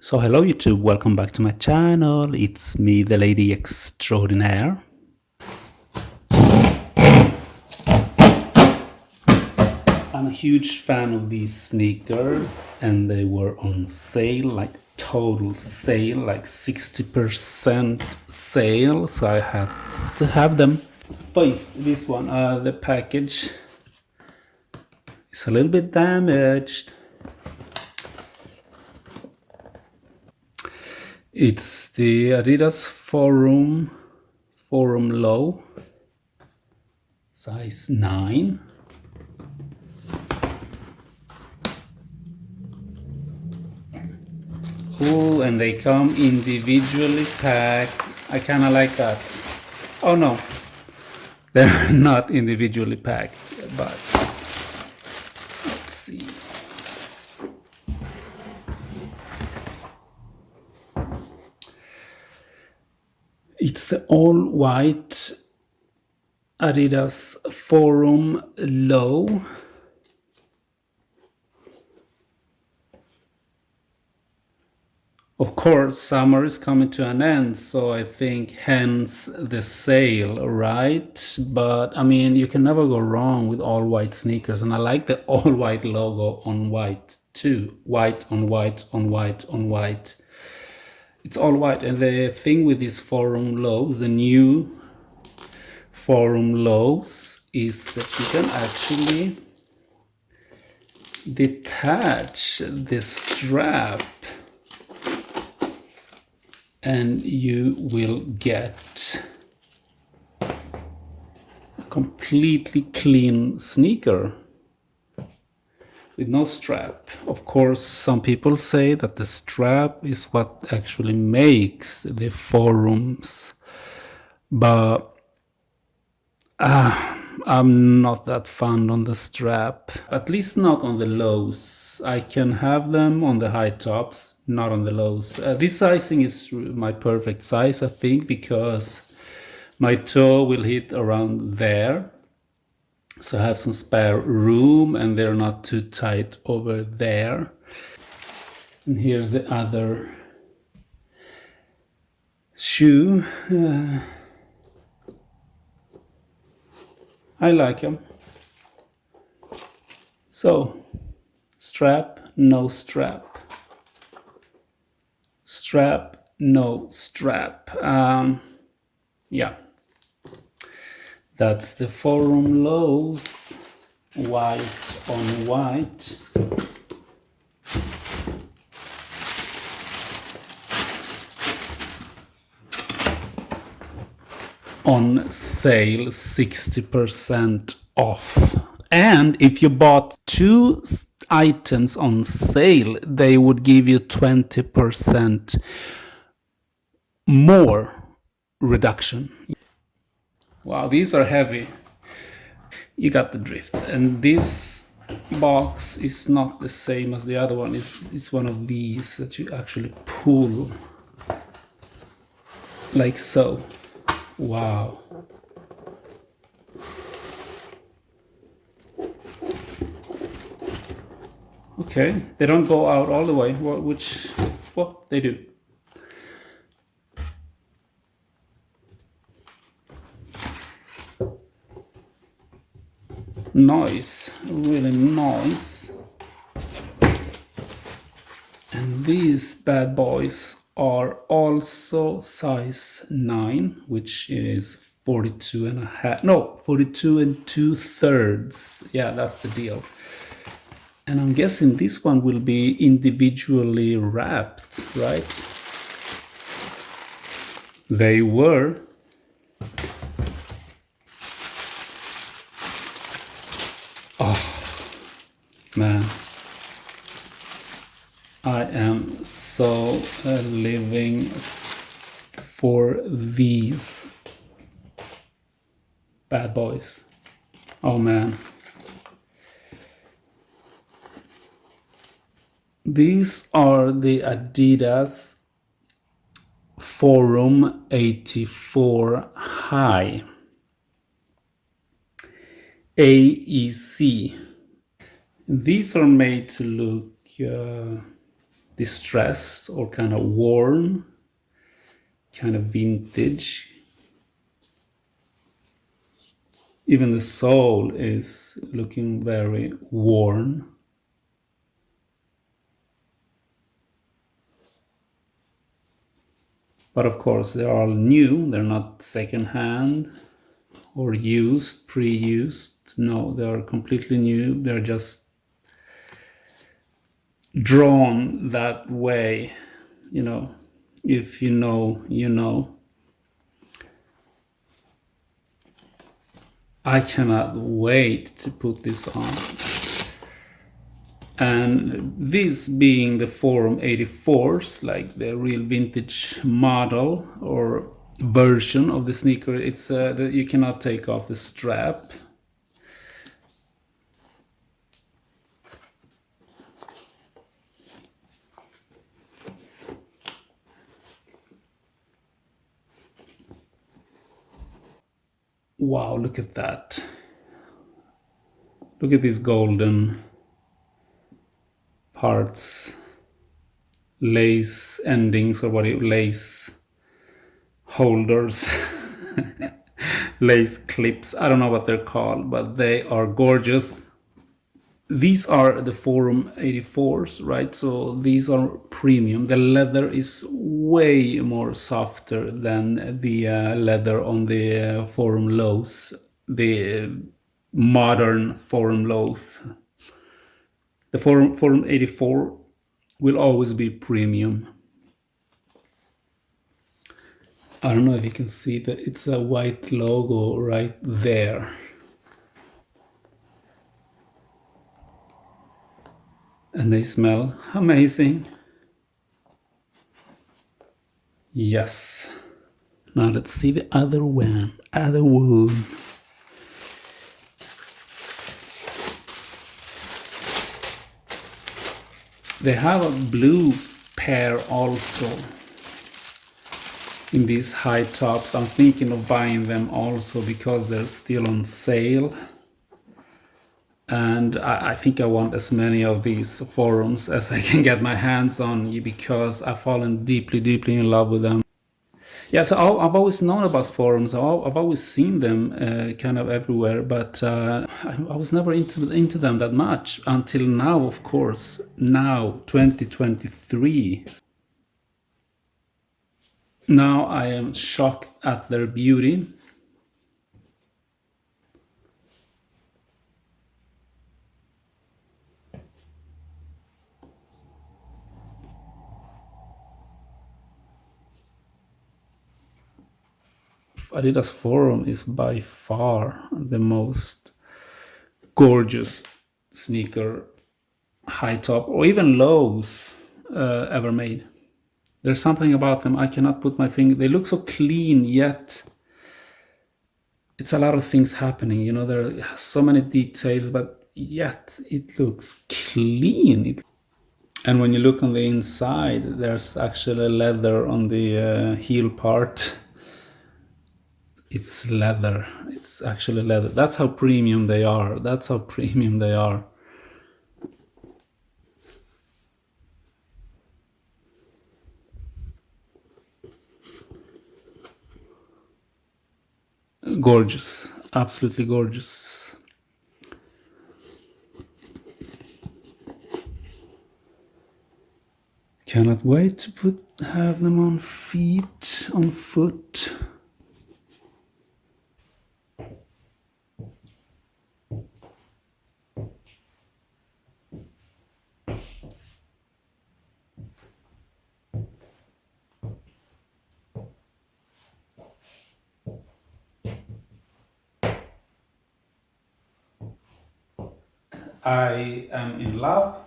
So hello YouTube, welcome back to my channel. It's me, the lady extraordinaire. I'm a huge fan of these sneakers and they were on sale, like total sale, like 60% sale. So I had to have them. First, this one, the package is a little bit damaged. It's the ADIDAS Forum Low, size 9. Oh, and they come individually packed. I kind of like that. Oh no, they're not individually packed, but let's see. It's the all white ADIDAS Forum Low. Of course, summer is coming to an end, so I think hence the sale, right? But I mean, you can never go wrong with all white sneakers, and I like the all white logo on white too. White on white on white on white. It's all white, and the thing with these Forum Lows, the new Forum Lows, is that you can actually detach the strap and you will get a completely clean sneaker with no strap. Of course, some people say that the strap is what actually makes the forums, but I'm not that fond on the strap, at least not on the lows. I can have them on the high tops, not on the lows. This sizing is my perfect size, I think, because my toe will hit around there. So I have some spare room and they're not too tight over there. And here's the other shoe. I like them. So, strap, no strap. Strap, no strap. Yeah. That's the Forum Lows, white on white. On sale, 60% off. And if you bought 2 items on sale, they would give you 20% more reduction. Wow, these are heavy. You got the drift. And this box is not the same as the other one. It's one of these that you actually pull like so. Wow. Okay, they don't go out all the way, which, well, they do. Nice, really nice. And these bad boys are also size 9, which is 42 and a half, no, 42 and 2/3. Yeah, that's the deal. And I'm guessing this one will be individually wrapped, right? They were. Oh, man. I am so living for these bad boys. Oh, man. These are the ADIDAS Forum 84 High AEC. These are made to look distressed or kind of worn, kind of vintage. Even the sole is looking very worn. But of course, they're all new. They're not secondhand or used, pre-used. No, they are completely new. They're just drawn that way. You know, if you know, you know. I cannot wait to put this on. And this being the Forum 84s, like the real vintage model or version of the sneaker, it's that you cannot take off the strap. Wow, look at that. Look at these golden parts, lace endings, or what lace holders, lace clips. I don't know what they're called, but they are gorgeous. These are the Forum 84s, right? So these are premium. The leather is way more softer than the leather on the Forum lows, the modern Forum lows. The Forum 84 will always be premium. I don't know if you can see that it's a white logo right there. And they smell amazing. Yes. Now let's see the other one. They have a blue pair also in these high tops. I'm thinking of buying them also because they're still on sale. And I think I want as many of these forums as I can get my hands on because I've fallen deeply, deeply in love with them. Yeah, so I've always known about forums. I've always seen them kind of everywhere, but I was never into them that much until now, of course. Now, 2023. Now I am shocked at their beauty. Adidas Forum is by far the most gorgeous sneaker, high top or even lows ever made. There's something about them I cannot put my finger. They look so clean, yet it's a lot of things happening. You know, there are so many details, but yet it looks clean. And when you look on the inside, there's actually leather on the heel part. It's leather. It's actually leather. That's how premium they are. That's how premium they are. Gorgeous. Absolutely gorgeous. Cannot wait to have them on foot. I am in love.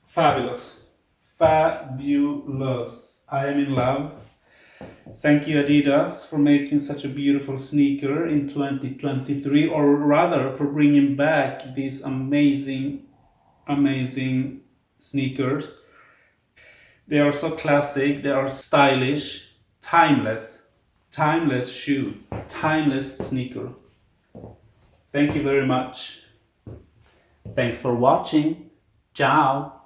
Fabulous. Fabulous. I am in love. Thank you, Adidas, for making such a beautiful sneaker in 2023, or rather, for bringing back these amazing, amazing sneakers. They are so classic, they are stylish, timeless, timeless shoe, timeless sneaker. Thank you very much. Thanks for watching. Ciao.